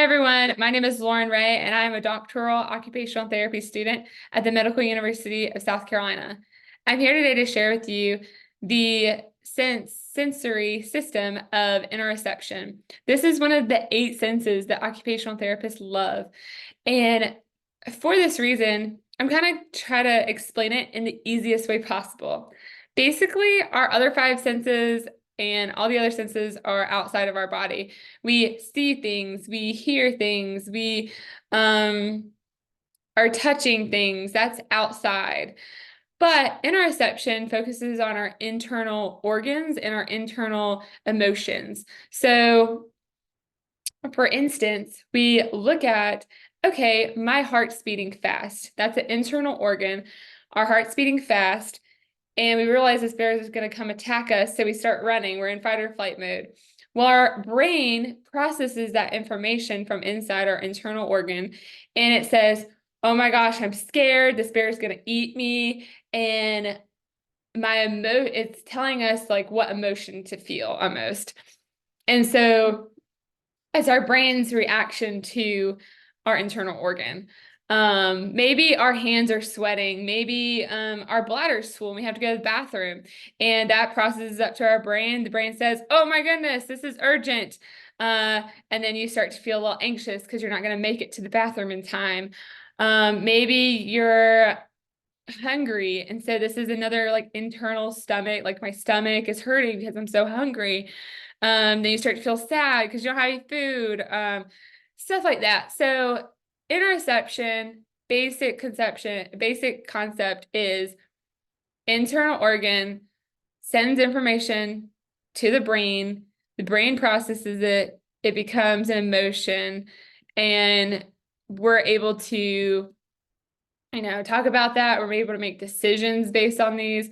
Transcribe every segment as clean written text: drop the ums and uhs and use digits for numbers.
everyone. My name is Lauren Ray, and I am a doctoral occupational therapy student at the Medical University of South Carolina. I'm here today to share with you the sensory system of interoception. This is one of the 8 senses that occupational therapists love. And for this reason, I'm kind of try to explain it in the easiest way possible. Basically, our other 5 senses and all the other senses are outside of our body. We see things, we hear things, we are touching things, that's outside. But interoception focuses on our internal organs and our internal emotions. So, for instance, we look at, okay, my heart's beating fast. That's an internal organ. Our heart's beating fast. And we realize this bear is going to come attack us, so we start running. We're in fight or flight mode. Well, our brain processes that information from inside our internal organ, and it says, oh my gosh, I'm scared. This bear is going to eat me. And it's telling us like what emotion to feel almost. And so it's our brain's reaction to our internal organ. Maybe our hands are sweating, maybe our bladder's full and we have to go to the bathroom, and that processes up to our brain. The brain says, oh my goodness, this is urgent. And then you start to feel a little anxious because you're not going to make it to the bathroom in time. Maybe you're hungry, and so this is another like internal stomach, like my stomach is hurting because I'm so hungry. Then you start to feel sad because you don't have any food, stuff like that. So interoception, basic concept is internal organ sends information to the brain processes it, it becomes an emotion, and we're able to talk about that. We're able to make decisions based on these.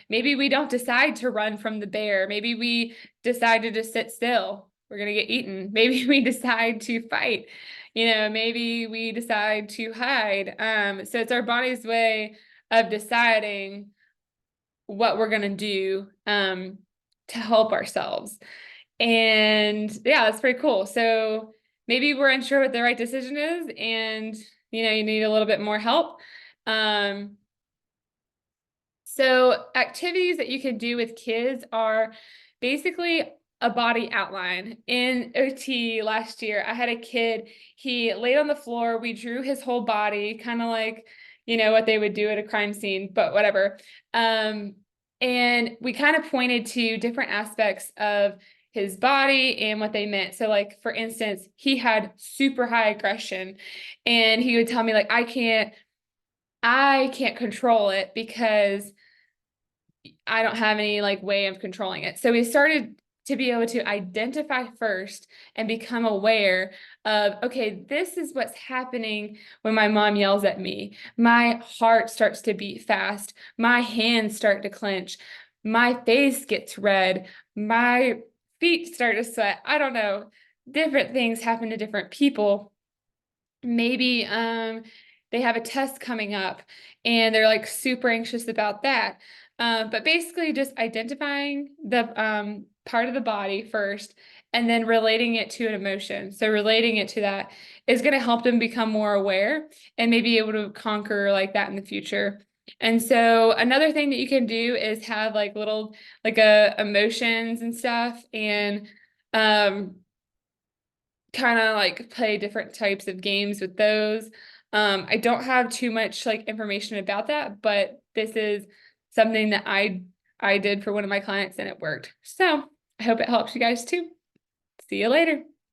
Maybe we don't decide to run from the bear. Maybe we decide to just sit still. We're going to get eaten. Maybe we decide to fight. Maybe we decide to hide. So it's our body's way of deciding what we're going to do to help ourselves. And yeah, that's pretty cool. So maybe we're unsure what the right decision is, and you need a little bit more help. So activities that you can do with kids are basically a body outline. In OT last year, I had a kid, he laid on the floor, we drew his whole body, kind of like, what they would do at a crime scene, but whatever. And we kind of pointed to different aspects of his body and what they meant. So like, for instance, he had super high aggression, and he would tell me like, I can't control it because I don't have any like way of controlling it. So we started to be able to identify first and become aware of, okay, this is what's happening when my mom yells at me. My heart starts to beat fast. My hands start to clench. My face gets red. My feet start to sweat. I don't know. Different things happen to different people. Maybe they have a test coming up and they're like super anxious about that. But basically just identifying the part of the body first and then relating it to an emotion. So relating it to that is going to help them become more aware and maybe able to conquer like that in the future. And so another thing that you can do is have like little emotions and stuff, and kind of like play different types of games with those. I don't have too much like information about that, but this is something that I did for one of my clients and it worked. So I hope it helps you guys too. See you later.